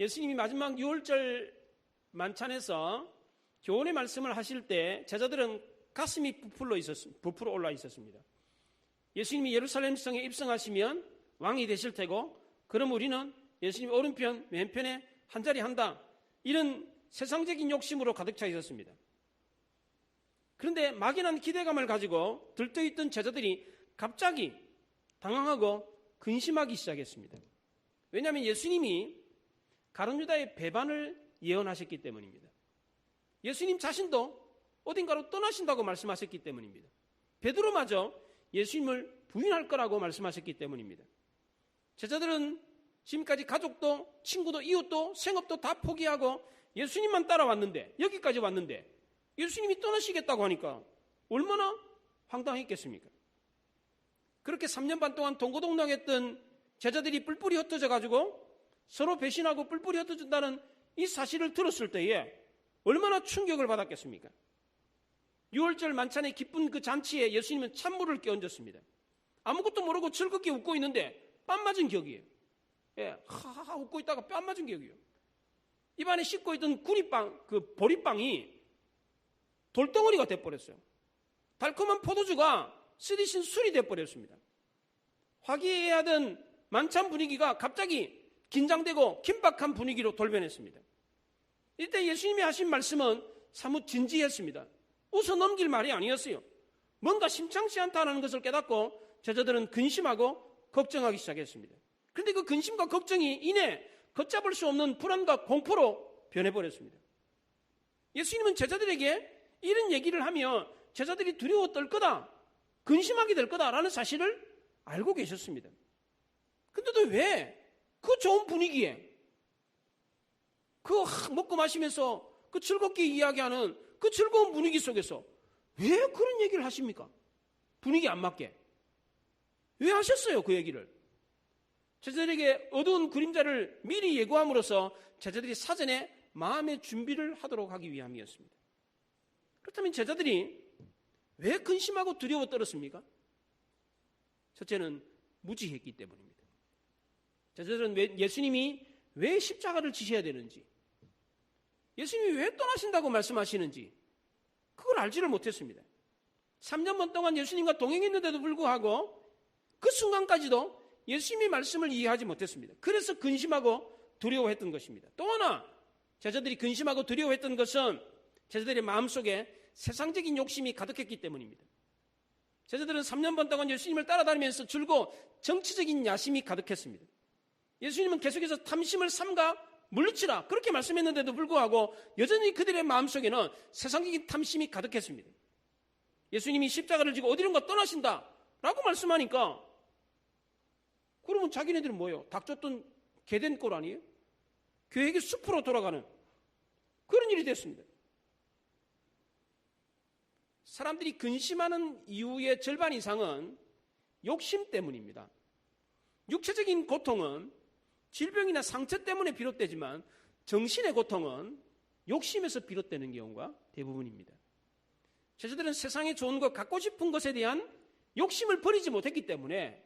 예수님이 마지막 유월절 만찬에서 교훈의 말씀을 하실 때 제자들은 가슴이 부풀어 올라 있었습니다. 예수님이 예루살렘 성에 입성하시면 왕이 되실 테고, 그럼 우리는 예수님 오른편 왼편에 한 자리 한다, 이런 세상적인 욕심으로 가득 차 있었습니다. 그런데 막연한 기대감을 가지고 들떠있던 제자들이 갑자기 당황하고 근심하기 시작했습니다. 왜냐하면 예수님이 가룟 유다의 배반을 예언하셨기 때문입니다. 예수님 자신도 어딘가로 떠나신다고 말씀하셨기 때문입니다. 베드로마저 예수님을 부인할 거라고 말씀하셨기 때문입니다. 제자들은 지금까지 가족도 친구도 이웃도 생업도 다 포기하고 예수님만 따라왔는데, 여기까지 왔는데 예수님이 떠나시겠다고 하니까 얼마나 황당했겠습니까? 그렇게 3년 반 동안 동고동락했던 제자들이 뿔뿔이 흩어져 가지고 서로 배신하고 뿔뿔이 흩어진다는 이 사실을 들었을 때에 얼마나 충격을 받았겠습니까? 6월절 만찬의 기쁜 그 잔치에 예수님은 찬물을 끼얹었습니다. 아무것도 모르고 즐겁게 웃고 있는데 뺨 맞은 격이에요. 하하하 웃고 있다가 뺨 맞은 격이에요. 입안에 씹고 있던 구리빵, 그 보리빵이 돌덩어리가 돼버렸어요. 달콤한 포도주가 쓰디신 술이 돼버렸습니다. 화기애애하던 만찬 분위기가 갑자기 긴장되고 긴박한 분위기로 돌변했습니다. 이때 예수님이 하신 말씀은 사뭇 진지했습니다. 웃어 넘길 말이 아니었어요. 뭔가 심상치 않다는 것을 깨닫고 제자들은 근심하고 걱정하기 시작했습니다. 그런데 그 근심과 걱정이 이내 걷잡을 수 없는 불안과 공포로 변해버렸습니다. 예수님은 제자들에게 이런 얘기를 하면 제자들이 두려워 떨 거다, 근심하게 될 거다라는 사실을 알고 계셨습니다. 근데도 왜 그 좋은 분위기에, 그 먹고 마시면서 그 즐겁게 이야기하는 그 즐거운 분위기 속에서 왜 그런 얘기를 하십니까? 분위기 안 맞게. 왜 하셨어요, 그 얘기를? 제자들에게 어두운 그림자를 미리 예고함으로써 제자들이 사전에 마음의 준비를 하도록 하기 위함이었습니다. 그렇다면 제자들이 왜 근심하고 두려워 떨었습니까? 첫째는 무지했기 때문입니다. 제자들은 예수님이 왜 십자가를 지셔야 되는지, 예수님이 왜 떠나신다고 말씀하시는지 그걸 알지를 못했습니다. 3년 반 동안 예수님과 동행했는데도 불구하고 그 순간까지도 예수님의 말씀을 이해하지 못했습니다. 그래서 근심하고 두려워했던 것입니다. 또 하나 제자들이 근심하고 두려워했던 것은 제자들의 마음속에 세상적인 욕심이 가득했기 때문입니다. 제자들은 3년 반 동안 예수님을 따라다니면서 줄고 정치적인 야심이 가득했습니다. 예수님은 계속해서 탐심을 삼가 물리치라 그렇게 말씀했는데도 불구하고 여전히 그들의 마음속에는 세상적인 탐심이 가득했습니다. 예수님이 십자가를 지고 어디론가 떠나신다라고 말씀하니까 그러면 자기네들은 뭐예요? 닭 쫓던 개된 꼴 아니에요? 계획이 숲으로 돌아가는 그런 일이 됐습니다. 사람들이 근심하는 이유의 절반 이상은 욕심 때문입니다. 육체적인 고통은 질병이나 상처 때문에 비롯되지만 정신의 고통은 욕심에서 비롯되는 경우가 대부분입니다. 제자들은 세상에 좋은 것, 갖고 싶은 것에 대한 욕심을 버리지 못했기 때문에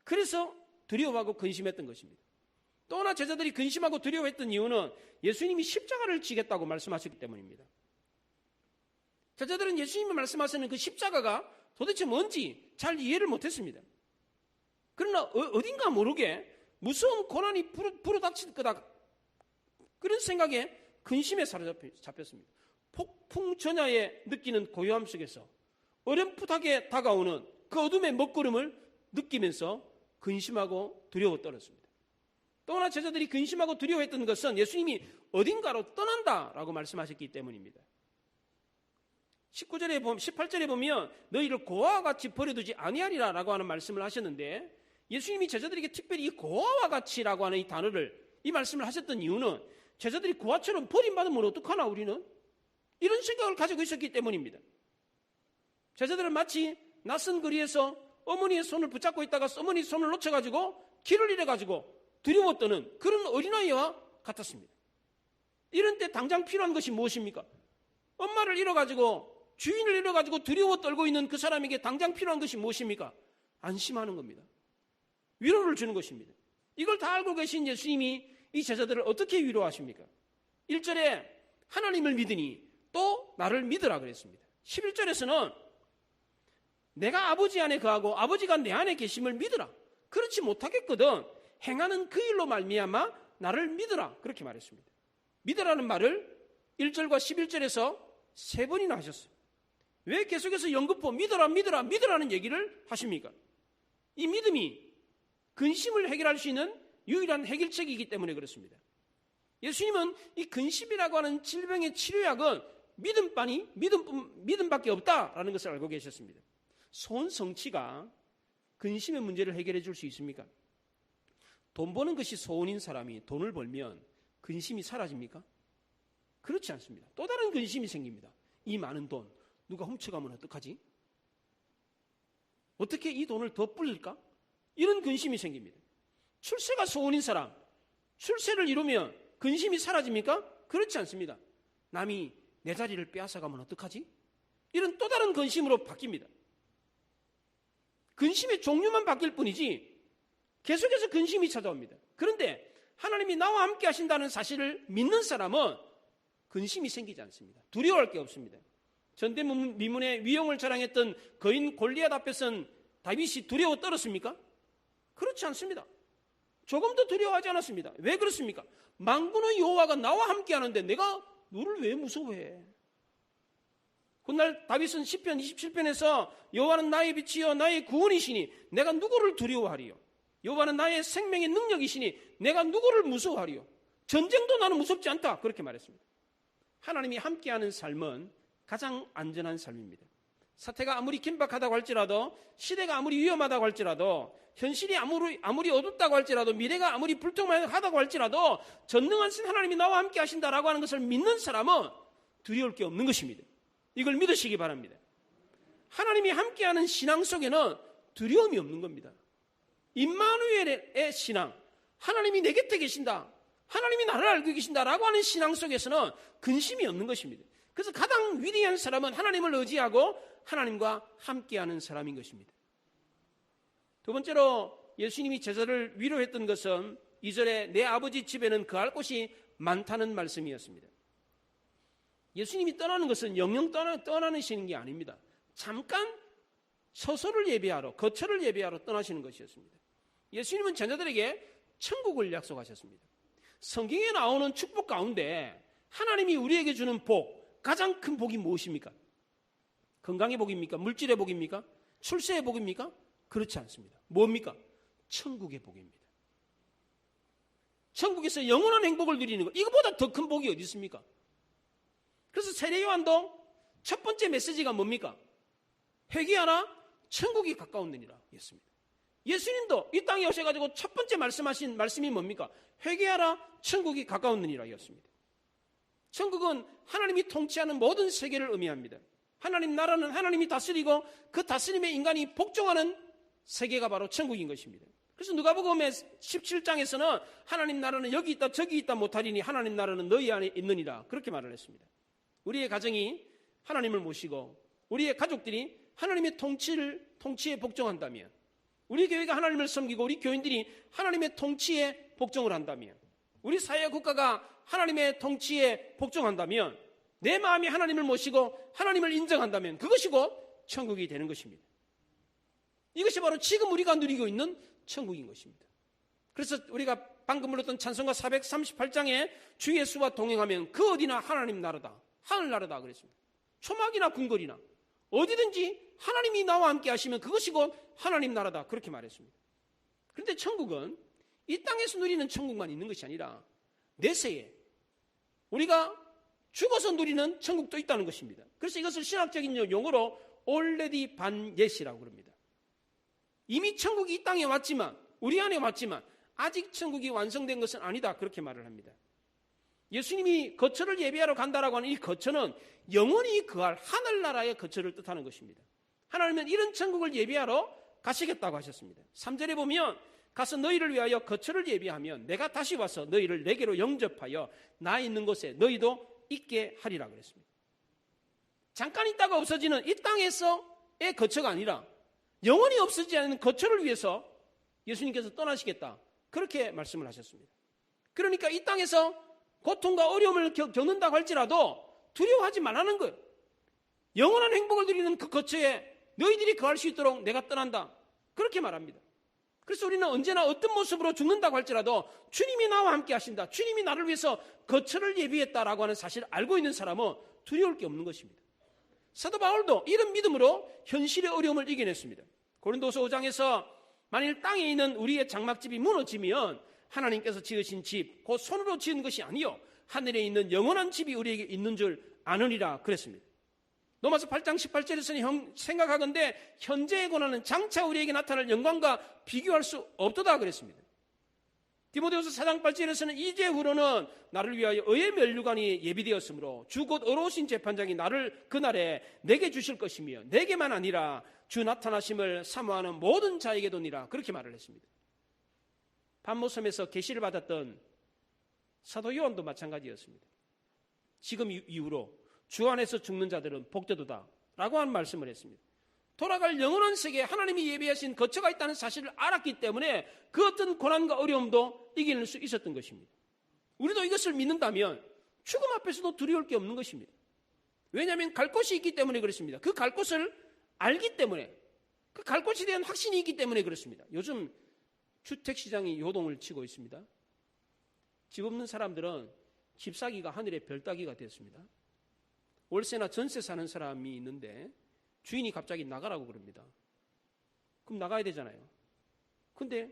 그래서 두려워하고 근심했던 것입니다. 또 하나 제자들이 근심하고 두려워했던 이유는 예수님이 십자가를 지겠다고 말씀하셨기 때문입니다. 제자들은 예수님이 말씀하시는 그 십자가가 도대체 뭔지 잘 이해를 못했습니다. 그러나 어딘가 모르게 무서운 고난이 불어닥칠 거다, 그런 생각에 근심에 사로잡혔습니다. 폭풍전야에 느끼는 고요함 속에서 어렴풋하게 다가오는 그 어둠의 먹구름을 느끼면서 근심하고 두려워 떨었습니다. 또 하나 제자들이 근심하고 두려워했던 것은 예수님이 어딘가로 떠난다라고 말씀하셨기 때문입니다. 18절에 보면 너희를 고아와 같이 버려두지 아니하리라 라고 하는 말씀을 하셨는데, 예수님이 제자들에게 특별히 이 고아와 같이라고 하는 이 단어를, 이 말씀을 하셨던 이유는 제자들이 고아처럼 버림받으면 어떡하나 우리는? 이런 생각을 가지고 있었기 때문입니다. 제자들은 마치 낯선 거리에서 어머니의 손을 붙잡고 있다가 어머니 손을 놓쳐가지고 길을 잃어가지고 두려워 떠는 그런 어린아이와 같았습니다. 이런 때 당장 필요한 것이 무엇입니까? 엄마를 잃어가지고, 주인을 잃어가지고 두려워 떨고 있는 그 사람에게 당장 필요한 것이 무엇입니까? 안심하는 겁니다. 위로를 주는 것입니다. 이걸 다 알고 계신 예수님이 이 제자들을 어떻게 위로하십니까? 1절에 하나님을 믿으니 또 나를 믿으라 그랬습니다. 11절에서는 내가 아버지 안에 거하고 아버지가 내 안에 계심을 믿으라. 그렇지 못하겠거든 행하는 그 일로 말미암아 나를 믿으라. 그렇게 말했습니다. 믿으라는 말을 1절과 11절에서 3번이나 하셨어요. 왜 계속해서 연급포 믿어라 믿어라 믿으라는 얘기를 하십니까? 이 믿음이 근심을 해결할 수 있는 유일한 해결책이기 때문에 그렇습니다. 예수님은 이 근심이라고 하는 질병의 치료약은 믿음밖에 없다라는 것을 알고 계셨습니다. 소원 성취가 근심의 문제를 해결해 줄 수 있습니까? 돈 버는 것이 소원인 사람이 돈을 벌면 근심이 사라집니까? 그렇지 않습니다. 또 다른 근심이 생깁니다. 이 많은 돈 누가 훔쳐가면 어떡하지? 어떻게 이 돈을 더 불릴까? 이런 근심이 생깁니다. 출세가 소원인 사람, 출세를 이루면 근심이 사라집니까? 그렇지 않습니다. 남이 내 자리를 빼앗아가면 어떡하지? 이런 또 다른 근심으로 바뀝니다. 근심의 종류만 바뀔 뿐이지 계속해서 근심이 찾아옵니다. 그런데 하나님이 나와 함께 하신다는 사실을 믿는 사람은 근심이 생기지 않습니다. 두려워할 게 없습니다. 전대미문의 위용을 자랑했던 거인 골리앗 앞에선 다윗이 두려워 떨었습니까? 그렇지 않습니다. 조금도 두려워하지 않았습니다. 왜 그렇습니까? 만군의 여호와가 나와 함께 하는데 내가 너를 왜 무서워해? 훗날 다윗은 시편 27편에서 여호와는 나의 빛이요 나의 구원이시니 내가 누구를 두려워하리요? 여호와는 나의 생명의 능력이시니 내가 누구를 무서워하리요? 전쟁도 나는 무섭지 않다. 그렇게 말했습니다. 하나님이 함께하는 삶은 가장 안전한 삶입니다. 사태가 아무리 긴박하다고 할지라도, 시대가 아무리 위험하다고 할지라도, 현실이 아무리 어둡다고 할지라도, 미래가 아무리 불투명하다고 할지라도 전능한 하나님이 나와 함께 하신다라고 하는 것을 믿는 사람은 두려울 게 없는 것입니다. 이걸 믿으시기 바랍니다. 하나님이 함께하는 신앙 속에는 두려움이 없는 겁니다. 임마누엘의 신앙, 하나님이 내 곁에 계신다, 하나님이 나를 알고 계신다라고 하는 신앙 속에서는 근심이 없는 것입니다. 그래서 가장 위대한 사람은 하나님을 의지하고 하나님과 함께하는 사람인 것입니다. 두 번째로 예수님이 제자를 위로했던 것은 2절에 내 아버지 집에는 거할 곳이 많다는 말씀이었습니다. 예수님이 떠나는 것은 영영 떠나시는 게 아닙니다. 잠깐 처소를 예배하러, 거처를 예배하러 떠나시는 것이었습니다. 예수님은 제자들에게 천국을 약속하셨습니다. 성경에 나오는 축복 가운데 하나님이 우리에게 주는 복, 가장 큰 복이 무엇입니까? 건강의 복입니까? 물질의 복입니까? 출세의 복입니까? 그렇지 않습니다. 뭡니까? 천국의 복입니다. 천국에서 영원한 행복을 누리는 것, 이거보다 더 큰 복이 어디 있습니까? 그래서 세례 요한도 첫 번째 메시지가 뭡니까? 회개하라, 천국이 가까웠느니라 였습니다. 예수님도 이 땅에 오셔가지고 첫 번째 말씀하신 말씀이 뭡니까? 회개하라, 천국이 가까웠느니라 였습니다. 천국은 하나님이 통치하는 모든 세계를 의미합니다. 하나님 나라는 하나님이 다스리고 그 다스림에 인간이 복종하는 세계가 바로 천국인 것입니다. 그래서 누가복음의 17장에서는 하나님 나라는 여기 있다 저기 있다 못하리니 하나님 나라는 너희 안에 있느니라 그렇게 말을 했습니다. 우리의 가정이 하나님을 모시고 우리의 가족들이 하나님의 통치에 복종한다면, 우리 교회가 하나님을 섬기고 우리 교인들이 하나님의 통치에 복종을 한다면, 우리 사회 국가가 하나님의 통치에 복종한다면, 내 마음이 하나님을 모시고 하나님을 인정한다면 그것이 곧 천국이 되는 것입니다. 이것이 바로 지금 우리가 누리고 있는 천국인 것입니다. 그래서 우리가 방금 불렀던 찬송가 438장에 주 예수와 동행하면 그 어디나 하나님 나라다, 하늘나라다 그랬습니다. 초막이나 궁궐이나 어디든지 하나님이 나와 함께 하시면 그것이 곧 하나님 나라다 그렇게 말했습니다. 그런데 천국은 이 땅에서 누리는 천국만 있는 것이 아니라 내세에 우리가 죽어서 누리는 천국도 있다는 것입니다. 그래서 이것을 신학적인 용어로 already 반예시라고 그럽니다. 이미 천국이 이 땅에 왔지만, 우리 안에 왔지만 아직 천국이 완성된 것은 아니다 그렇게 말을 합니다. 예수님이 거처를 예배하러 간다라고 하는 이 거처는 영원히 거할 하늘나라의 거처를 뜻하는 것입니다. 하나님은 이런 천국을 예배하러 가시겠다고 하셨습니다. 3절에 보면 가서 너희를 위하여 거처를 예배하면 내가 다시 와서 너희를 내게로 영접하여 나 있는 곳에 너희도 있게 하리라 그랬습니다. 잠깐 있다가 없어지는 이 땅에서의 거처가 아니라 영원히 없어지지 않는 거처를 위해서 예수님께서 떠나시겠다 그렇게 말씀을 하셨습니다. 그러니까 이 땅에서 고통과 어려움을 겪는다고 할지라도 두려워하지 말라는 거예요. 영원한 행복을 누리는 그 거처에 너희들이 거할 수 있도록 내가 떠난다. 그렇게 말합니다. 그래서 우리는 언제나 어떤 모습으로 죽는다고 할지라도 주님이 나와 함께 하신다. 주님이 나를 위해서 거처를 예비했다라고 하는 사실을 알고 있는 사람은 두려울 게 없는 것입니다. 사도 바울도 이런 믿음으로 현실의 어려움을 이겨냈습니다. 고린도서 5장에서 만일 땅에 있는 우리의 장막집이 무너지면 하나님께서 지으신 집, 곧 손으로 지은 것이 아니요 하늘에 있는 영원한 집이 우리에게 있는 줄 아느니라 그랬습니다. 로마서 8장 18절에서는 생각하건대 현재의 고난은 장차 우리에게 나타날 영광과 비교할 수 없도다 그랬습니다. 디모데후서 4장 8절에서는 이제후로는 나를 위하여 의의 면류관이 예비되었으므로 주 곧 의로우신 재판장이 나를 그날에 내게 주실 것이며 내게만 아니라 주 나타나심을 사모하는 모든 자에게도니라 그렇게 말을 했습니다. patmos섬에서 계시를 받았던 사도 요한도 마찬가지였습니다. 지금 이후로 주 안에서 죽는 자들은 복되도다 라고 한 말씀을 했습니다. 돌아갈 영원한 세계에 하나님이 예비하신 거처가 있다는 사실을 알았기 때문에 그 어떤 고난과 어려움도 이겨낼 수 있었던 것입니다. 우리도 이것을 믿는다면 죽음 앞에서도 두려울 게 없는 것입니다. 왜냐하면 갈 곳이 있기 때문에 그렇습니다. 그 갈 곳을 알기 때문에, 그 갈 곳에 대한 확신이 있기 때문에 그렇습니다. 요즘 주택시장이 요동을 치고 있습니다. 집 없는 사람들은 집 사기가 하늘의 별 따기가 됐습니다. 월세나 전세 사는 사람이 있는데 주인이 갑자기 나가라고 그럽니다. 그럼 나가야 되잖아요. 근데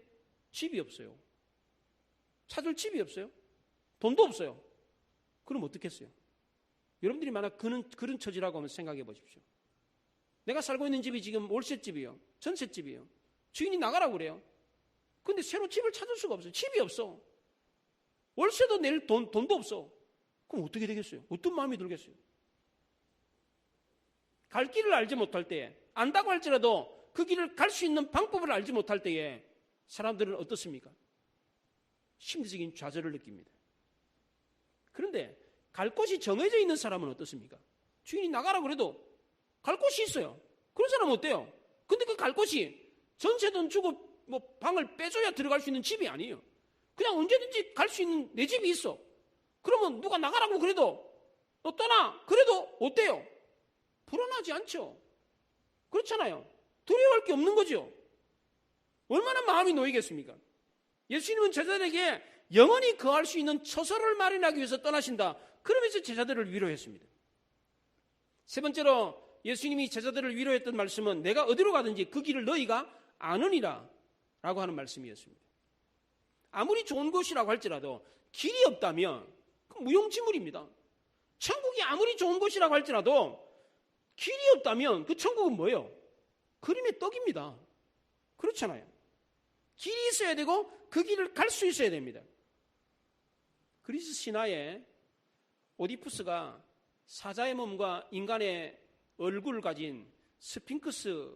집이 없어요. 찾을 집이 없어요. 돈도 없어요. 그럼 어떻겠어요? 여러분들이 만약 그런 처지라고 하면 생각해 보십시오. 내가 살고 있는 집이 지금 월세집이에요. 전세집이에요. 주인이 나가라고 그래요. 근데 새로 집을 찾을 수가 없어요. 집이 없어. 월세도 낼 돈도 없어. 그럼 어떻게 되겠어요? 어떤 마음이 들겠어요? 갈 길을 알지 못할 때에, 안다고 할지라도 그 길을 갈 수 있는 방법을 알지 못할 때에 사람들은 어떻습니까? 심리적인 좌절을 느낍니다. 그런데 갈 곳이 정해져 있는 사람은 어떻습니까? 주인이 나가라 그래도 갈 곳이 있어요. 그런 사람은 어때요? 근데 그 갈 곳이 전세돈 주고 뭐 방을 빼줘야 들어갈 수 있는 집이 아니에요. 그냥 언제든지 갈 수 있는 내 집이 있어. 그러면 누가 나가라고 그래도 너 떠나 그래도 어때요? 불안하지 않죠. 그렇잖아요. 두려워할 게 없는 거죠. 얼마나 마음이 놓이겠습니까? 예수님은 제자들에게 영원히 거할 수 있는 처소를 마련하기 위해서 떠나신다. 그러면서 제자들을 위로했습니다. 세 번째로 예수님이 제자들을 위로했던 말씀은 내가 어디로 가든지 그 길을 너희가 아느니라 라고 하는 말씀이었습니다. 아무리 좋은 곳이라고 할지라도 길이 없다면 그 무용지물입니다. 천국이 아무리 좋은 곳이라고 할지라도 길이 없다면 그 천국은 뭐예요? 그림의 떡입니다. 그렇잖아요. 길이 있어야 되고 그 길을 갈 수 있어야 됩니다. 그리스 신화에 오디푸스가 사자의 몸과 인간의 얼굴을 가진 스핑크스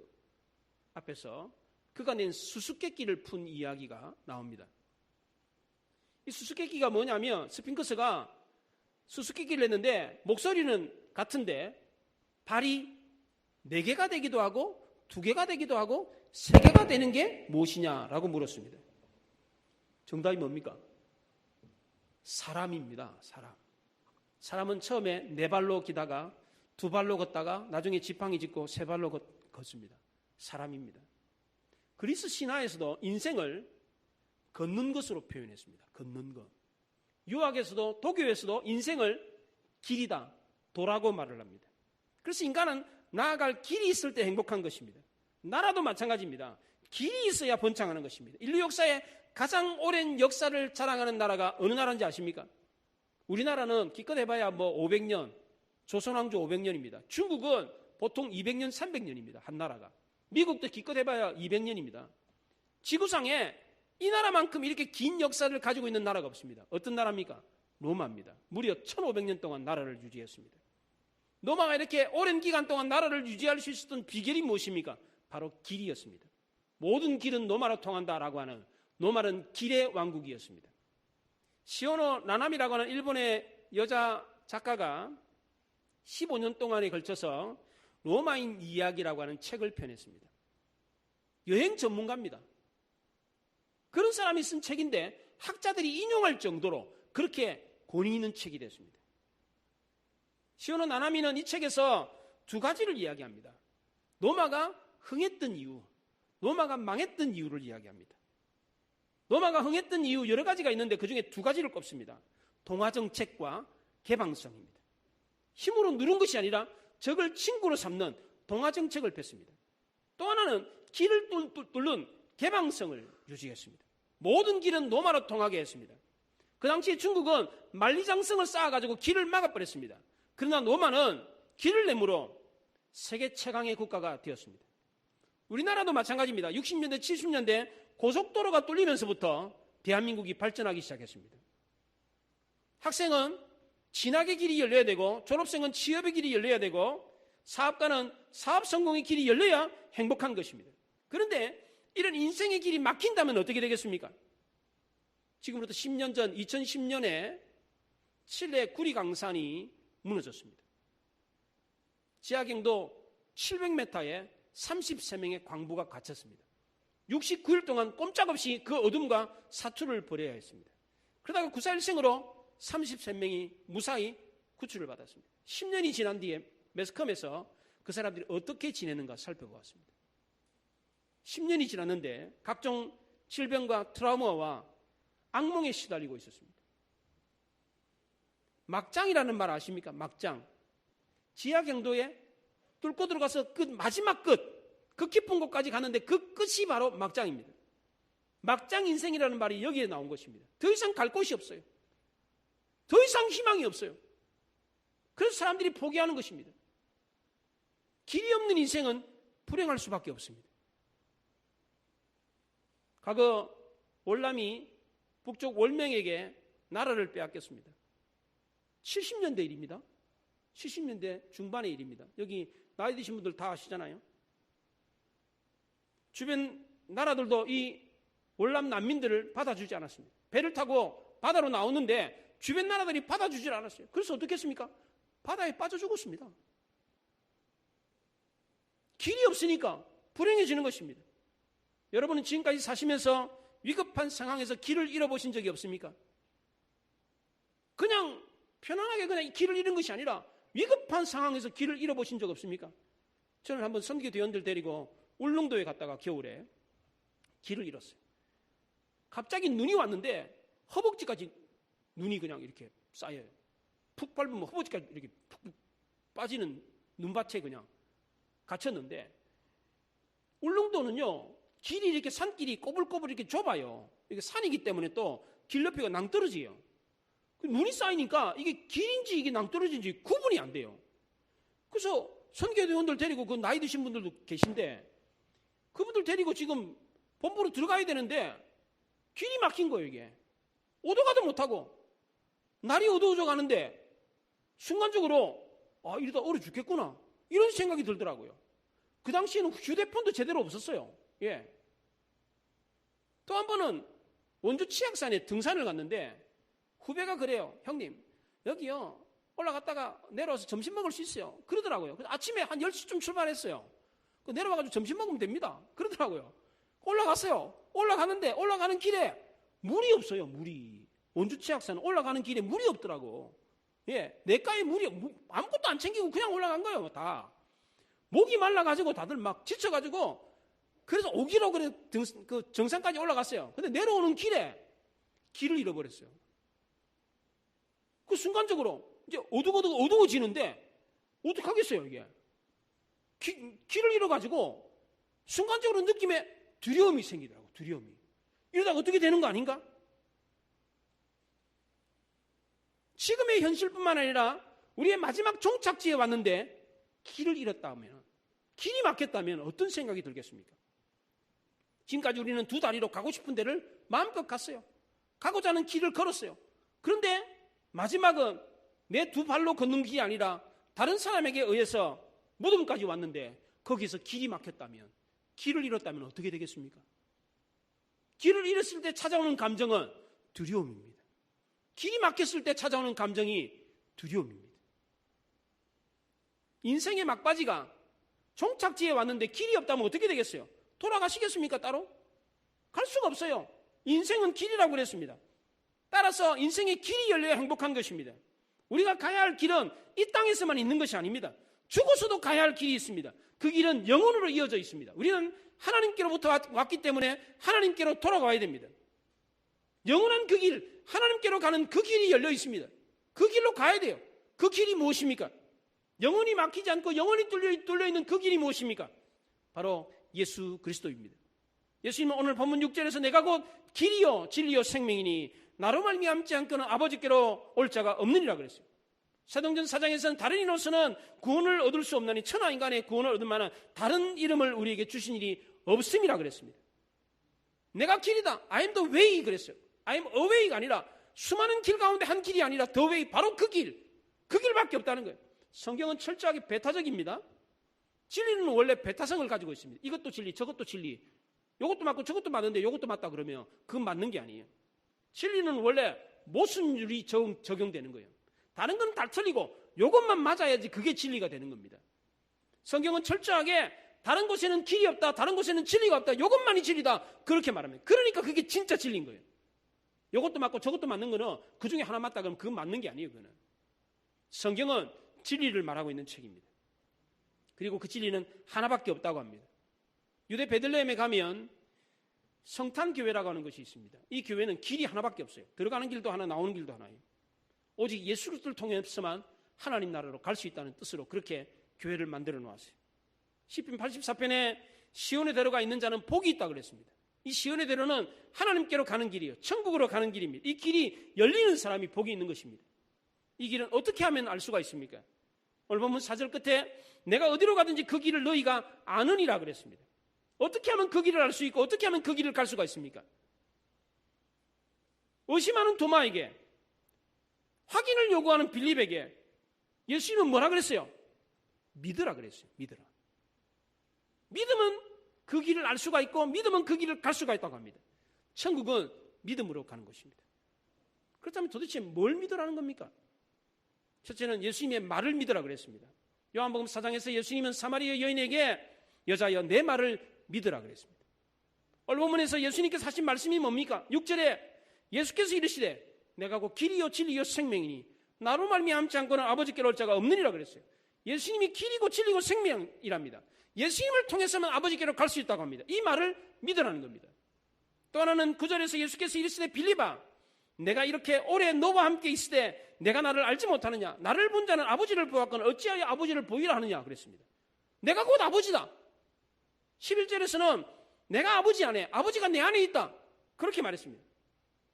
앞에서 그가 낸 수수께끼를 푼 이야기가 나옵니다. 이 수수께끼가 뭐냐면 스핑크스가 수수께끼를 냈는데 목소리는 같은데 발이 4개가 되기도 하고 2개가 되기도 하고 3개가 되는 게 무엇이냐라고 물었습니다. 정답이 뭡니까? 사람입니다. 사람은 처음에 4발로 기다가 2발로 걷다가 나중에 지팡이 짚고 3발로 걷습니다. 사람입니다. 그리스 신화에서도 인생을 걷는 것으로 표현했습니다. 걷는 것. 유학에서도 도교에서도 인생을 길이다, 도라고 말을 합니다. 그래서 인간은 나아갈 길이 있을 때 행복한 것입니다. 나라도 마찬가지입니다. 길이 있어야 번창하는 것입니다. 인류 역사에 가장 오랜 역사를 자랑하는 나라가 어느 나라인지 아십니까? 우리나라는 기껏 해봐야 500년, 조선왕조 500년입니다. 중국은 보통 200년, 300년입니다. 한 나라가. 미국도 기껏 해봐야 200년입니다. 지구상에 이 나라만큼 이렇게 긴 역사를 가지고 있는 나라가 없습니다. 어떤 나라입니까? 로마입니다. 무려 1500년 동안 나라를 유지했습니다. 로마가 이렇게 오랜 기간 동안 나라를 유지할 수 있었던 비결이 무엇입니까? 바로 길이었습니다. 모든 길은 로마로 통한다라고 하는 로마는 길의 왕국이었습니다. 시오노 나나미라고 하는 일본의 여자 작가가 15년 동안에 걸쳐서 로마인 이야기라고 하는 책을 펴냈습니다. 여행 전문가입니다. 그런 사람이 쓴 책인데 학자들이 인용할 정도로 그렇게 권위 있는 책이 됐습니다. 시오노 나나미는 이 책에서 두 가지를 이야기합니다. 로마가 흥했던 이유, 로마가 망했던 이유를 이야기합니다. 로마가 흥했던 이유 여러 가지가 있는데 그중에 두 가지를 꼽습니다. 동화정책과 개방성입니다. 힘으로 누른 것이 아니라 적을 친구로 삼는 동화정책을 폈습니다. 또 하나는 길을 뚫는 개방성을 유지했습니다. 모든 길은 로마로 통하게 했습니다. 그 당시에 중국은 만리장성을 쌓아가지고 길을 막아버렸습니다. 그러나 로마는 길을 내므로 세계 최강의 국가가 되었습니다. 우리나라도 마찬가지입니다. 60년대, 70년대 고속도로가 뚫리면서부터 대한민국이 발전하기 시작했습니다. 학생은 진학의 길이 열려야 되고 졸업생은 취업의 길이 열려야 되고 사업가는 사업 성공의 길이 열려야 행복한 것입니다. 그런데 이런 인생의 길이 막힌다면 어떻게 되겠습니까? 지금부터 10년 전 2010년에 칠레 구리강산이 무너졌습니다. 지하경도 700m에 33명의 광부가 갇혔습니다. 69일 동안 꼼짝없이 그 어둠과 사투를 벌여야 했습니다. 그러다가 9.4.1생으로 33명이 무사히 구출을 받았습니다. 10년이 지난 뒤에 매스컴에서 그 사람들이 어떻게 지내는가 살펴보았습니다. 10년이 지났는데 각종 질병과 트라우마와 악몽에 시달리고 있었습니다. 막장이라는 말 아십니까? 막장. 지하경도에 뚫고 들어가서 그 마지막 끝, 그 깊은 곳까지 가는데 그 끝이 바로 막장입니다. 막장 인생이라는 말이 여기에 나온 것입니다. 더 이상 갈 곳이 없어요. 더 이상 희망이 없어요. 그래서 사람들이 포기하는 것입니다. 길이 없는 인생은 불행할 수밖에 없습니다. 과거 월남이 북쪽 월명에게 나라를 빼앗겼습니다. 70년대 일입니다. 70년대 중반의 일입니다. 여기 나이 드신 분들 다 아시잖아요. 주변 나라들도 이 월남 난민들을 받아주지 않았습니다. 배를 타고 바다로 나오는데 주변 나라들이 받아주질 않았어요. 그래서 어떻게 했습니까? 바다에 빠져 죽었습니다. 길이 없으니까 불행해지는 것입니다. 여러분은 지금까지 사시면서 위급한 상황에서 길을 잃어보신 적이 없습니까? 그냥 편안하게 그냥 길을 잃은 것이 아니라 위급한 상황에서 길을 잃어보신 적 없습니까? 저는 한번 선교대원들 데리고 울릉도에 갔다가 겨울에 길을 잃었어요. 갑자기 눈이 왔는데 허벅지까지 눈이 그냥 이렇게 쌓여요. 푹 밟으면 허벅지까지 이렇게 푹 빠지는 눈밭에 그냥 갇혔는데 울릉도는요 길이 이렇게 산길이 꼬불꼬불 이렇게 좁아요. 이게 산이기 때문에 또 길 높이가 낭떠러지요. 눈이 쌓이니까 이게 길인지 이게 낭떠러진지 구분이 안 돼요. 그래서 선교대원들 데리고 그 나이 드신 분들도 계신데 그분들 데리고 지금 본부로 들어가야 되는데 길이 막힌 거예요. 이게 오도 가도 못하고 날이 어두워져 가는데 순간적으로 이러다 얼어 죽겠구나 이런 생각이 들더라고요. 그 당시에는 휴대폰도 제대로 없었어요. 예. 또 한 번은 원주 치악산에 등산을 갔는데 후배가 그래요. 형님 여기요 올라갔다가 내려와서 점심 먹을 수 있어요. 그러더라고요. 아침에 한 10시쯤 출발했어요. 내려와가지고 점심 먹으면 됩니다. 그러더라고요. 올라갔어요. 올라가는데 올라가는 길에 물이 없어요. 물이. 원주 치악산은 올라가는 길에 물이 없더라고. 예, 내과에 물이 아무것도 안 챙기고 그냥 올라간 거예요. 다. 목이 말라가지고 다들 막 지쳐가지고 그래서 오기로 그래 그 정상까지 올라갔어요. 근데 내려오는 길에 길을 잃어버렸어요. 그 순간적으로 이제 어두워지는데 어떡하겠어요 이게. 길을 잃어가지고 순간적으로 느낌에 두려움이 생기더라고. 두려움이. 이러다가 어떻게 되는 거 아닌가? 지금의 현실뿐만 아니라 우리의 마지막 종착지에 왔는데 길을 잃었다면, 길이 막혔다면 어떤 생각이 들겠습니까? 지금까지 우리는 두 다리로 가고 싶은 데를 마음껏 갔어요. 가고자 하는 길을 걸었어요. 그런데 마지막은 내 두 발로 걷는 길이 아니라 다른 사람에게 의해서 무덤까지 왔는데 거기서 길이 막혔다면, 길을 잃었다면 어떻게 되겠습니까? 길을 잃었을 때 찾아오는 감정은 두려움입니다. 길이 막혔을 때 찾아오는 감정이 두려움입니다. 인생의 막바지가 종착지에 왔는데 길이 없다면 어떻게 되겠어요? 돌아가시겠습니까 따로? 갈 수가 없어요. 인생은 길이라고 그랬습니다. 따라서 인생의 길이 열려야 행복한 것입니다. 우리가 가야 할 길은 이 땅에서만 있는 것이 아닙니다. 죽어서도 가야 할 길이 있습니다. 그 길은 영혼으로 이어져 있습니다. 우리는 하나님께로부터 왔기 때문에 하나님께로 돌아가야 됩니다. 영원한 그 길, 하나님께로 가는 그 길이 열려 있습니다. 그 길로 가야 돼요. 그 길이 무엇입니까? 영혼이 막히지 않고 영혼이 뚫려 있는 그 길이 무엇입니까? 바로 예수 그리스도입니다. 예수님은 오늘 본문 6절에서 내가 곧 길이요 진리요 생명이니 나로 말미암지 않고는 아버지께로 올 자가 없느니라 그랬어요. 사도행전 4장에서는 다른 이로서는 구원을 얻을 수 없나니 천하 인간의 구원을 얻을 만한 다른 이름을 우리에게 주신 일이 없음이라 그랬습니다. 내가 길이다. I am the way 그랬어요. I am a way가 아니라 수많은 길 가운데 한 길이 아니라 the way, 바로 그 길밖에 없다는 거예요. 성경은 철저하게 배타적입니다. 진리는 원래 배타성을 가지고 있습니다. 이것도 진리, 저것도 진리, 이것도 맞고 저것도 맞는데 이것도 맞다 그러면 그건 맞는 게 아니에요. 진리는 원래 모순율이 적용되는 거예요. 다른 건 다 틀리고 이것만 맞아야지 그게 진리가 되는 겁니다. 성경은 철저하게 다른 곳에는 길이 없다, 다른 곳에는 진리가 없다, 이것만이 진리다 그렇게 말합니다. 그러니까 그게 진짜 진리인 거예요. 이것도 맞고 저것도 맞는 거는 그 중에 하나 맞다 그러면 그건 맞는 게 아니에요. 그거는. 성경은 진리를 말하고 있는 책입니다. 그리고 그 진리는 하나밖에 없다고 합니다. 유대 베들레헴에 가면 성탄교회라고 하는 것이 있습니다. 이 교회는 길이 하나밖에 없어요. 들어가는 길도 하나, 나오는 길도 하나예요. 오직 예수 그리스도를 통해서만 하나님 나라로 갈 수 있다는 뜻으로 그렇게 교회를 만들어 놓았어요. 시편 84편에 시온의 대로가 있는 자는 복이 있다고 그랬습니다. 이 시온의 대로는 하나님께로 가는 길이에요. 천국으로 가는 길입니다. 이 길이 열리는 사람이 복이 있는 것입니다. 이 길은 어떻게 하면 알 수가 있습니까? 오늘 보면 4절 끝에 내가 어디로 가든지 그 길을 너희가 아느니라 그랬습니다. 어떻게 하면 그 길을 알 수 있고 어떻게 하면 그 길을 갈 수가 있습니까? 의심하는 도마에게, 확인을 요구하는 빌립에게 예수님은 뭐라 그랬어요? 믿으라 그랬어요. 믿으라. 믿으면 그 길을 알 수가 있고 믿으면 그 길을 갈 수가 있다고 합니다. 천국은 믿음으로 가는 것입니다. 그렇다면 도대체 뭘 믿으라는 겁니까? 첫째는 예수님의 말을 믿으라 그랬습니다. 요한복음 4장에서 예수님은 사마리아 여인에게 여자여 내 말을 믿으라 그랬습니다. 오늘 본문에서 예수님께서 하신 말씀이 뭡니까? 6절에 예수께서 이르시되 내가 곧 길이요 진리요 생명이니 나로 말미암지 않고는 아버지께로 올 자가 없느니라 그랬어요. 예수님이 길이고 진리고 생명이랍니다. 예수님을 통해서만 아버지께로 갈 수 있다고 합니다. 이 말을 믿으라는 겁니다. 또 하나는 9절에서 예수께서 이르시되 빌립아 내가 이렇게 오래 너와 함께 있으되 내가 나를 알지 못하느냐? 나를 본 자는 아버지를 보았거늘 어찌하여 아버지를 보이라 하느냐 그랬습니다. 내가 곧 아버지다. 11절에서는 내가 아버지 안에, 아버지가 내 안에 있다 그렇게 말했습니다.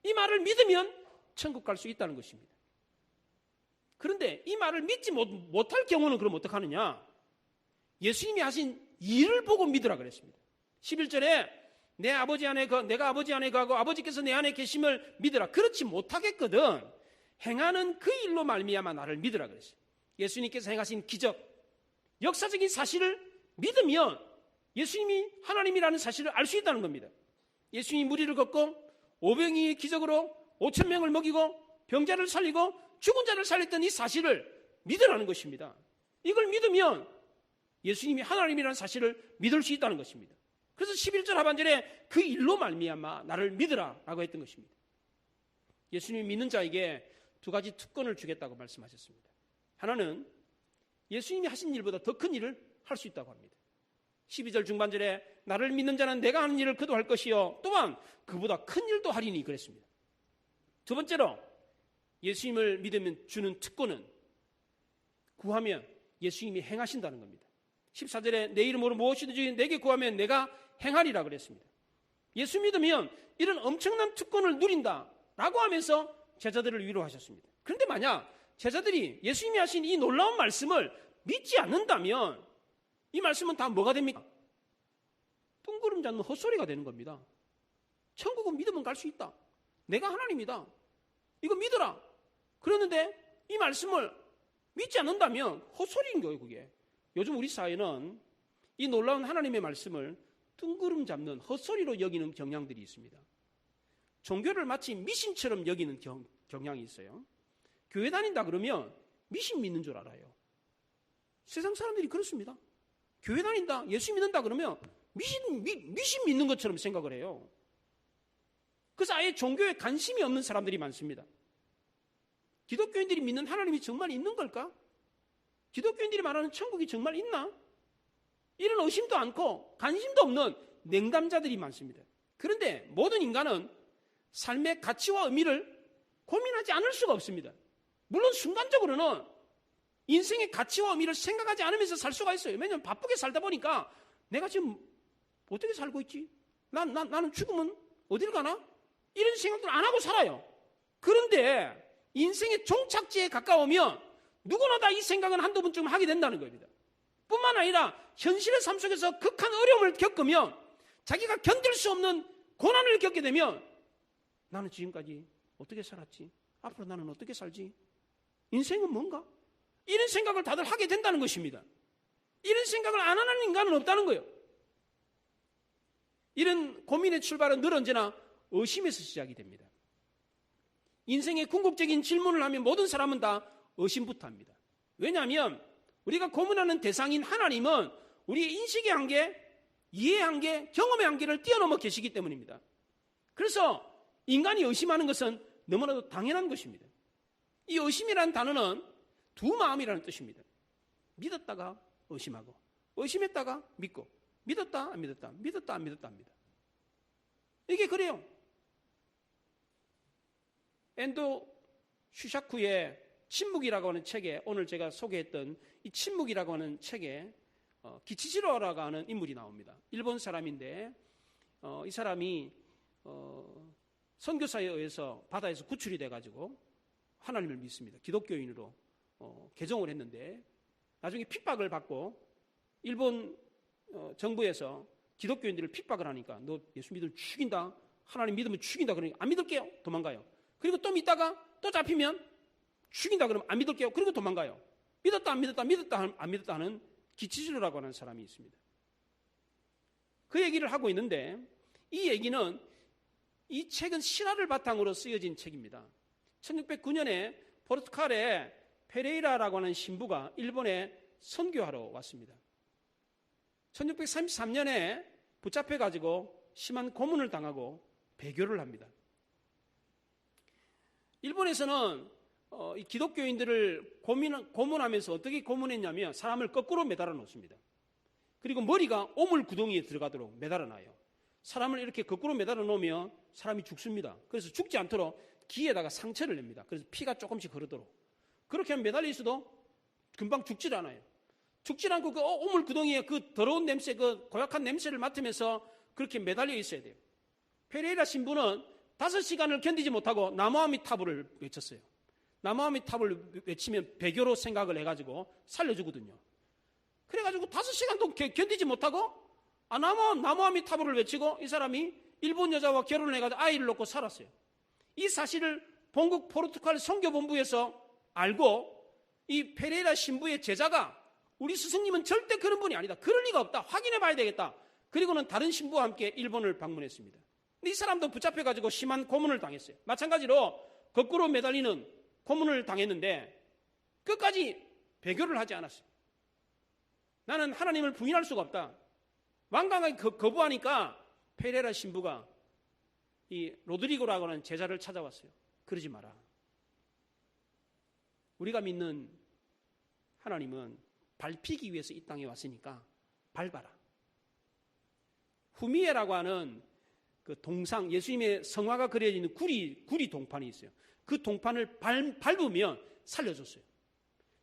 이 말을 믿으면 천국 갈 수 있다는 것입니다. 그런데 이 말을 믿지 못할 경우는 그럼 어떡하느냐? 예수님이 하신 일을 보고 믿으라 그랬습니다. 11절에 내가 아버지 안에 거하고 아버지께서 내 안에 계심을 믿으라. 그렇지 못하겠거든 행하는 그 일로 말미암아 나를 믿으라 그랬어요. 예수님께서 행하신 기적, 역사적인 사실을 믿으면 예수님이 하나님이라는 사실을 알 수 있다는 겁니다. 예수님이 무리를 걷고 오병이의 기적으로 5,000명을 먹이고 병자를 살리고 죽은 자를 살렸던 이 사실을 믿으라는 것입니다. 이걸 믿으면 예수님이 하나님이라는 사실을 믿을 수 있다는 것입니다. 그래서 11절 하반절에 그 일로 말미암아 나를 믿으라라고 했던 것입니다. 예수님이 믿는 자에게 두 가지 특권을 주겠다고 말씀하셨습니다. 하나는 예수님이 하신 일보다 더 큰 일을 할 수 있다고 합니다. 12절 중반절에 나를 믿는 자는 내가 하는 일을 그도 할 것이요 또한 그보다 큰 일도 하리니 그랬습니다. 두 번째로 예수님을 믿으면 주는 특권은 구하면 예수님이 행하신다는 겁니다. 14절에 내 이름으로 무엇이든지 내게 구하면 내가 행하리라 그랬습니다. 예수 믿으면 이런 엄청난 특권을 누린다라고 하면서 제자들을 위로하셨습니다. 그런데 만약 제자들이 예수님이 하신 이 놀라운 말씀을 믿지 않는다면 이 말씀은 다 뭐가 됩니까? 뜬구름 잡는 헛소리가 되는 겁니다. 천국은 믿으면 갈 수 있다. 내가 하나님이다. 이거 믿어라. 그러는데 이 말씀을 믿지 않는다면 헛소리인 거예요, 그게. 요즘 우리 사회는 이 놀라운 하나님의 말씀을 뜬구름 잡는 헛소리로 여기는 경향들이 있습니다. 종교를 마치 미신처럼 여기는 경향이 있어요. 교회 다닌다 그러면 미신 믿는 줄 알아요. 세상 사람들이 그렇습니다. 교회 다닌다, 예수 믿는다 그러면 미신 믿는 것처럼 생각을 해요. 그래서 아예 종교에 관심이 없는 사람들이 많습니다. 기독교인들이 믿는 하나님이 정말 있는 걸까? 기독교인들이 말하는 천국이 정말 있나? 이런 의심도 않고 관심도 없는 냉담자들이 많습니다. 그런데 모든 인간은 삶의 가치와 의미를 고민하지 않을 수가 없습니다. 물론 순간적으로는 인생의 가치와 의미를 생각하지 않으면서 살 수가 있어요. 왜냐하면 바쁘게 살다 보니까 내가 지금 어떻게 살고 있지? 나는 죽으면 어디를 가나? 이런 생각들 안 하고 살아요. 그런데 인생의 종착지에 가까우면 누구나 다 이 생각은 한두 번쯤 하게 된다는 겁니다. 뿐만 아니라 현실의 삶 속에서 극한 어려움을 겪으면 자기가 견딜 수 없는 고난을 겪게 되면 나는 지금까지 어떻게 살았지? 앞으로 나는 어떻게 살지? 인생은 뭔가? 이런 생각을 다들 하게 된다는 것입니다. 이런 생각을 안 하는 인간은 없다는 거예요. 이런 고민의 출발은 늘 언제나 의심에서 시작이 됩니다. 인생의 궁극적인 질문을 하면 모든 사람은 다 의심부터 합니다. 왜냐하면 우리가 고민하는 대상인 하나님은 우리의 인식의 한계, 이해의 한계, 경험의 한계를 뛰어넘어 계시기 때문입니다. 그래서 인간이 의심하는 것은 너무나도 당연한 것입니다. 이 의심이라는 단어는 두 마음이라는 뜻입니다. 믿었다가 의심하고, 의심했다가 믿고, 믿었다 안 믿었다, 믿었다 안 믿었다 합니다. 이게 그래요. 엔도 슈샤쿠의 침묵이라고 하는 책에, 오늘 제가 소개했던 이 침묵이라고 하는 책에 기치지로라고 하는 인물이 나옵니다. 일본 사람인데 이 사람이 선교사에 의해서 바다에서 구출이 돼가지고 하나님을 믿습니다. 기독교인으로 개종을 했는데 나중에 핍박을 받고 일본 정부에서 기독교인들을 핍박을 하니까 너 예수 믿으면 죽인다, 하나님 믿으면 죽인다, 그러니까 안 믿을게요, 도망가요. 그리고 또 믿다가 또 잡히면 죽인다 그러면 안 믿을게요, 그리고 도망가요. 믿었다 안 믿었다, 믿었다 안 믿었다 하는 기치지로라고 하는 사람이 있습니다. 그 얘기를 하고 있는데 이 얘기는, 이 책은 신화를 바탕으로 쓰여진 책입니다. 1609년에 포르투갈의 페레이라라고 하는 신부가 일본에 선교하러 왔습니다. 1633년에 붙잡혀가지고 심한 고문을 당하고 배교를 합니다. 일본에서는 이 기독교인들을 고문하면서 어떻게 고문했냐면 사람을 거꾸로 매달아 놓습니다. 그리고 머리가 오물 구덩이에 들어가도록 매달아 놔요. 사람을 이렇게 거꾸로 매달아 놓으면 사람이 죽습니다. 그래서 죽지 않도록 귀에다가 상처를 냅니다. 그래서 피가 조금씩 흐르도록. 그렇게 하면 매달려 있어도 금방 죽질 않아요. 죽질 않고 그 오물 구덩이에 그 더러운 냄새, 그 고약한 냄새를 맡으면서 그렇게 매달려 있어야 돼요. 페레이라 신부는 5시간을 견디지 못하고 나무아미타불을 외쳤어요. 나무아미타불을 외치면 배교로 생각을 해가지고 살려주거든요. 그래가지고 5시간도 견디지 못하고 나무아미타불을 외치고 이 사람이 일본 여자와 결혼을 해가지고 아이를 놓고 살았어요. 이 사실을 본국 포르투갈 선교본부에서 알고 이 페레이라 신부의 제자가 우리 스승님은 절대 그런 분이 아니다, 그럴 리가 없다, 확인해 봐야 되겠다. 그리고는 다른 신부와 함께 일본을 방문했습니다. 근데 이 사람도 붙잡혀가지고 심한 고문을 당했어요. 마찬가지로 거꾸로 매달리는 고문을 당했는데 끝까지 배교를 하지 않았어요. 나는 하나님을 부인할 수가 없다. 완강하게 거부하니까 페레이라 신부가 이 로드리고라고 하는 제자를 찾아왔어요. 그러지 마라. 우리가 믿는 하나님은 밟히기 위해서 이 땅에 왔으니까 밟아라. 후미에라고 하는 그 동상, 예수님의 성화가 그려져 있는 구리 동판이 있어요. 그 동판을 밟으면 살려줬어요.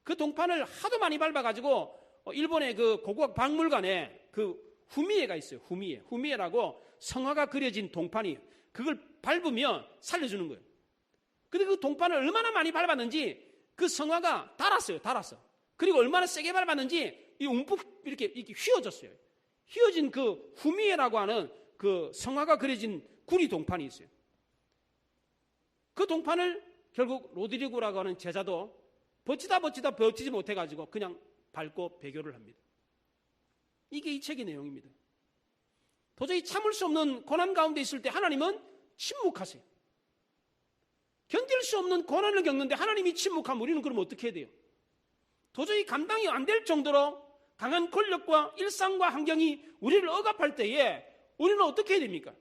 그 동판을 하도 많이 밟아가지고 일본의 그 고고학 박물관에 그 후미에가 있어요. 후미에라고 성화가 그려진 동판이, 그걸 밟으면 살려주는 거예요. 근데 그 동판을 얼마나 많이 밟았는지 그 성화가 달았어. 그리고 얼마나 세게 밟았는지 이 움푹 이렇게 휘어졌어요. 휘어진 그 후미에라고 하는 그 성화가 그려진 구리 동판이 있어요. 그 동판을 결국 로드리고라고 하는 제자도 버티지 못해가지고 그냥 밟고 배교를 합니다. 이게 이 책의 내용입니다. 도저히 참을 수 없는 고난 가운데 있을 때 하나님은 침묵하세요. 견딜 수 없는 고난을 겪는데 하나님이 침묵하면 우리는 그럼 어떻게 해야 돼요? 도저히 감당이 안 될 정도로 강한 권력과 일상과 환경이 우리를 억압할 때에 우리는 어떻게 해야 됩니까?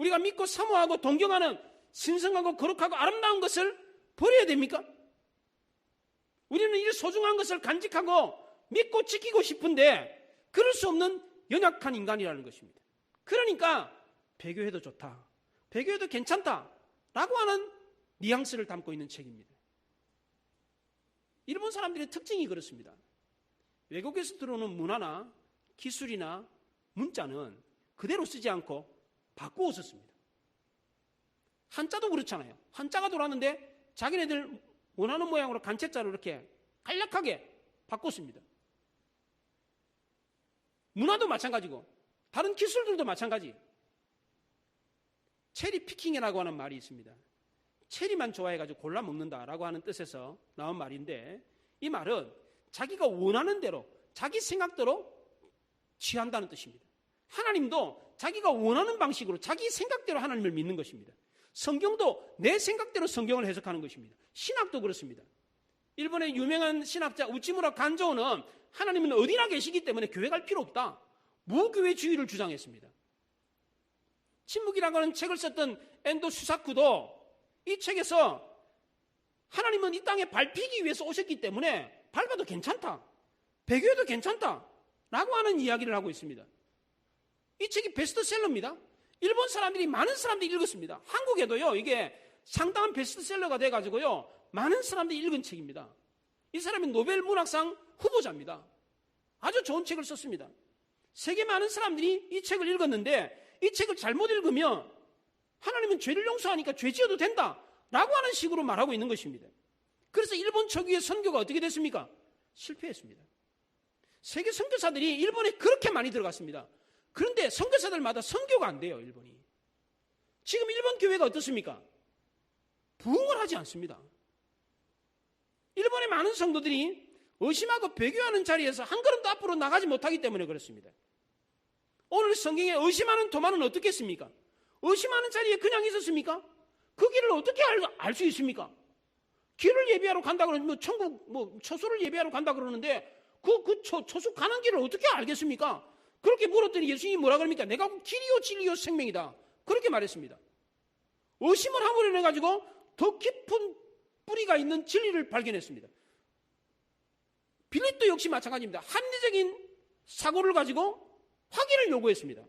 우리가 믿고 사모하고 동경하는 신성하고 거룩하고 아름다운 것을 버려야 됩니까? 우리는 이 소중한 것을 간직하고 믿고 지키고 싶은데 그럴 수 없는 연약한 인간이라는 것입니다. 그러니까 배교해도 좋다, 배교해도 괜찮다라고 하는 뉘앙스를 담고 있는 책입니다. 일본 사람들의 특징이 그렇습니다. 외국에서 들어오는 문화나 기술이나 문자는 그대로 쓰지 않고 바꾸어 썼습니다. 한자도 그렇잖아요. 한자가 돌았는데 자기네들 원하는 모양으로 간체자로 이렇게 간략하게 바꿨습니다. 문화도 마찬가지고 다른 기술들도 마찬가지. 체리 피킹이라고 하는 말이 있습니다. 체리만 좋아해가지고 골라 먹는다라고 하는 뜻에서 나온 말인데, 이 말은 자기가 원하는 대로 자기 생각대로 취한다는 뜻입니다. 하나님도 자기가 원하는 방식으로 자기 생각대로 하나님을 믿는 것입니다. 성경도 내 생각대로 성경을 해석하는 것입니다. 신학도 그렇습니다. 일본의 유명한 신학자 우치무라 간조는 하나님은 어디나 계시기 때문에 교회 갈 필요 없다, 무교회주의를 주장했습니다. 침묵이라고 하는 책을 썼던 엔도 수사쿠도 이 책에서 하나님은 이 땅에 밟히기 위해서 오셨기 때문에 밟아도 괜찮다, 배교해도 괜찮다 라고 하는 이야기를 하고 있습니다. 이 책이 베스트셀러입니다. 일본 사람들이, 많은 사람들이 읽었습니다. 한국에도요, 이게 상당한 베스트셀러가 돼가지고요, 많은 사람들이 읽은 책입니다. 이 사람이 노벨 문학상 후보자입니다. 아주 좋은 책을 썼습니다. 세계 많은 사람들이 이 책을 읽었는데, 이 책을 잘못 읽으면 하나님은 죄를 용서하니까 죄 지어도 된다 라고 하는 식으로 말하고 있는 것입니다. 그래서 일본 초기의 선교가 어떻게 됐습니까? 실패했습니다. 세계 선교사들이 일본에 그렇게 많이 들어갔습니다. 그런데 선교사들마다 선교가 안 돼요, 일본이. 지금 일본 교회가 어떻습니까? 부흥을 하지 않습니다. 일본의 많은 성도들이 의심하고 배교하는 자리에서 한 걸음도 앞으로 나가지 못하기 때문에 그렇습니다. 오늘 성경에 의심하는 도마는 어떻게 했습니까? 의심하는 자리에 그냥 있었습니까? 그 길을 어떻게 알 수 있습니까? 길을 예비하러 간다 그러면 천국, 처소를 예비하러 간다 그러는데 처소 가는 길을 어떻게 알겠습니까? 그렇게 물었더니 예수님이 뭐라 그럽니까? 내가 길이요 진리요 생명이다, 그렇게 말했습니다. 의심을 함으로 인해 가지고 더 깊은 뿌리가 있는 진리를 발견했습니다. 빌립도 역시 마찬가지입니다. 합리적인 사고를 가지고 확인을 요구했습니다.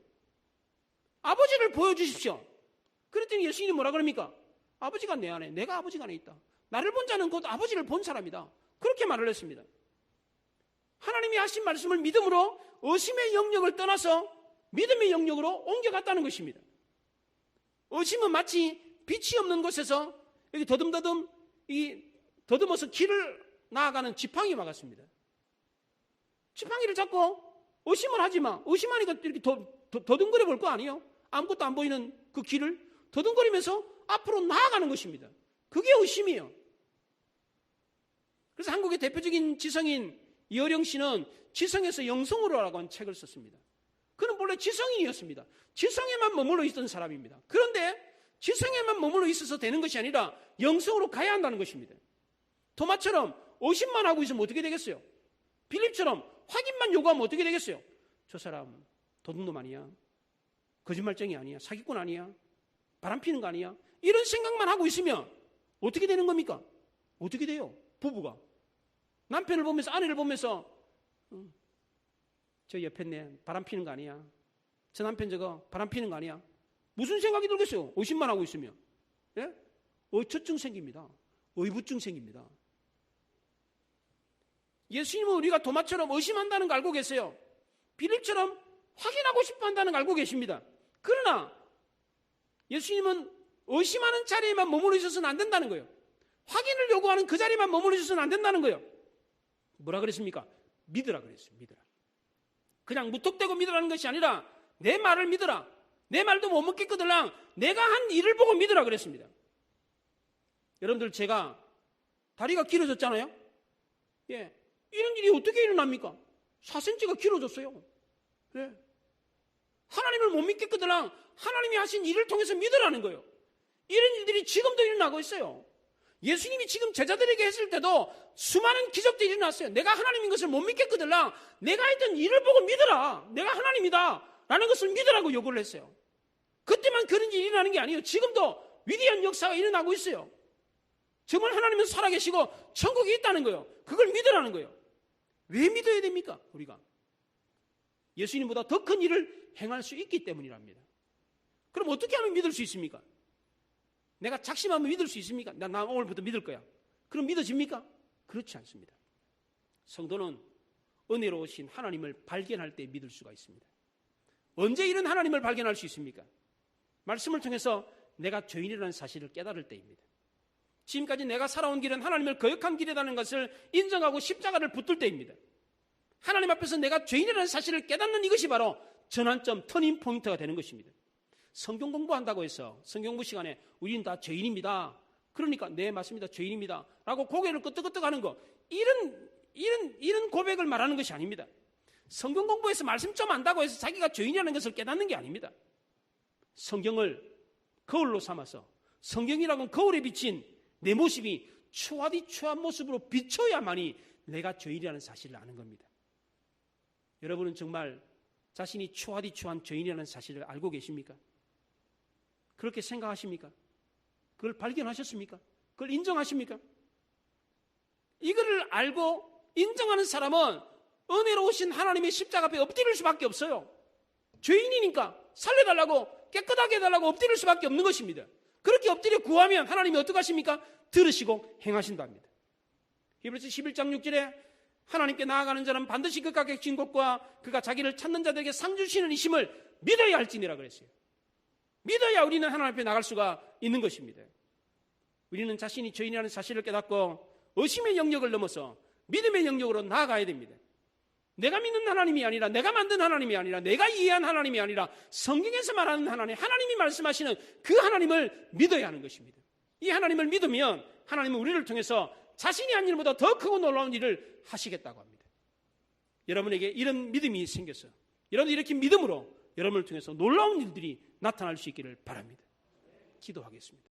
아버지를 보여주십시오. 그랬더니 예수님이 뭐라 그럽니까? 아버지가 내 안에, 내가 아버지가 안에 있다. 나를 본 자는 곧 아버지를 본 사람이다, 그렇게 말을 했습니다. 하나님이 하신 말씀을 믿음으로 의심의 영역을 떠나서 믿음의 영역으로 옮겨갔다는 것입니다. 의심은 마치 빛이 없는 곳에서 여기 더듬어서 길을 나아가는 지팡이와 같습니다. 지팡이를 잡고 의심을 하지 마. 의심하니까 이렇게 더듬거려 볼 거 아니에요? 아무것도 안 보이는 그 길을 더듬거리면서 앞으로 나아가는 것입니다. 그게 의심이에요. 그래서 한국의 대표적인 지성인 이어령 씨는 지성에서 영성으로라고 하는 책을 썼습니다. 그는 본래 지성인이었습니다. 지성에만 머물러 있던 사람입니다. 그런데 지성에만 머물러 있어서 되는 것이 아니라 영성으로 가야 한다는 것입니다. 토마처럼 의심만 하고 있으면 어떻게 되겠어요? 빌립처럼 확인만 요구하면 어떻게 되겠어요? 저 사람 도둑놈 아니야? 거짓말쟁이 아니야? 사기꾼 아니야? 바람피는 거 아니야? 이런 생각만 하고 있으면 어떻게 되는 겁니까? 어떻게 돼요? 부부가 남편을 보면서, 아내를 보면서 저 옆에 내 바람피는 거 아니야? 저 남편 저거 바람피는 거 아니야? 무슨 생각이 들겠어요? 의심만 하고 있으면. 예? 의처증 생깁니다. 의부증 생깁니다. 예수님은 우리가 도마처럼 의심한다는 걸 알고 계세요. 빌립처럼 확인하고 싶어 한다는 걸 알고 계십니다. 그러나 예수님은 의심하는 자리에만 머물러 있어서는 안 된다는 거예요. 확인을 요구하는 그 자리에만 머물러 있어서는 안 된다는 거예요. 뭐라 그랬습니까? 믿으라 그랬어요. 믿으라. 그냥 무턱대고 믿으라는 것이 아니라 내 말을 믿으라. 내 말도 못 먹겠거들랑 내가 한 일을 보고 믿으라 그랬습니다. 여러분들, 제가 다리가 길어졌잖아요. 예, 이런 일이 어떻게 일어납니까? 4cm가 길어졌어요. 예. 하나님을 못 믿겠거들랑 하나님이 하신 일을 통해서 믿으라는 거예요. 이런 일들이 지금도 일어나고 있어요. 예수님이 지금 제자들에게 했을 때도 수많은 기적들이 일어났어요. 내가 하나님인 것을 못 믿겠거들랑 내가 했던 일을 보고 믿으라. 내가 하나님이다 라는 것을 믿으라고 요구를 했어요. 그때만 그런 일이 일어나는 게 아니에요. 지금도 위대한 역사가 일어나고 있어요. 정말 하나님은 살아계시고 천국이 있다는 거예요. 그걸 믿으라는 거예요. 왜 믿어야 됩니까? 우리가 예수님보다 더 큰 일을 행할 수 있기 때문이랍니다. 그럼 어떻게 하면 믿을 수 있습니까? 내가 작심하면 믿을 수 있습니까? 나 오늘부터 믿을 거야. 그럼 믿어집니까? 그렇지 않습니다. 성도는 은혜로우신 하나님을 발견할 때 믿을 수가 있습니다. 언제 이런 하나님을 발견할 수 있습니까? 말씀을 통해서 내가 죄인이라는 사실을 깨달을 때입니다. 지금까지 내가 살아온 길은 하나님을 거역한 길이라는 것을 인정하고 십자가를 붙들 때입니다. 하나님 앞에서 내가 죄인이라는 사실을 깨닫는 이것이 바로 전환점, 터닝 포인트가 되는 것입니다. 성경 공부한다고 해서 성경 공부 시간에 우리는 다 죄인입니다. 그러니까 네 맞습니다. 죄인입니다. 라고 고개를 끄덕끄덕 하는 거, 이런 고백을 말하는 것이 아닙니다. 성경 공부에서 말씀 좀 안다고 해서 자기가 죄인이라는 것을 깨닫는 게 아닙니다. 성경을 거울로 삼아서 성경이라고는 거울에 비친 내 모습이 추하디 추한 모습으로 비춰야만이 내가 죄인이라는 사실을 아는 겁니다. 여러분은 정말 자신이 추하디 추한 죄인이라는 사실을 알고 계십니까? 그렇게 생각하십니까? 그걸 발견하셨습니까? 그걸 인정하십니까? 이거를 알고 인정하는 사람은 은혜로우신 하나님의 십자가 앞에 엎드릴 수밖에 없어요. 죄인이니까 살려달라고, 깨끗하게 해달라고 엎드릴 수밖에 없는 것입니다. 그렇게 엎드려 구하면 하나님이 어떻게 하십니까? 들으시고 행하신답니다. 히브리서 11장 6절에 하나님께 나아가는 자는 반드시 그가 계신 곳과 그가 자기를 찾는 자들에게 상 주시는 이심을 믿어야 할지니라 그랬어요. 믿어야 우리는 하나님 앞에 나갈 수가 있는 것입니다. 우리는 자신이 죄인이라는 사실을 깨닫고 의심의 영역을 넘어서 믿음의 영역으로 나아가야 됩니다. 내가 믿는 하나님이 아니라, 내가 만든 하나님이 아니라, 내가 이해한 하나님이 아니라 성경에서 말하는 하나님, 하나님이 말씀하시는 그 하나님을 믿어야 하는 것입니다. 이 하나님을 믿으면 하나님은 우리를 통해서 자신이 한 일보다 더 크고 놀라운 일을 하시겠다고 합니다. 여러분에게 이런 믿음이 생겨서 여러분 이렇게 믿음으로 여러분을 통해서 놀라운 일들이 나타날 수 있기를 바랍니다. 기도하겠습니다.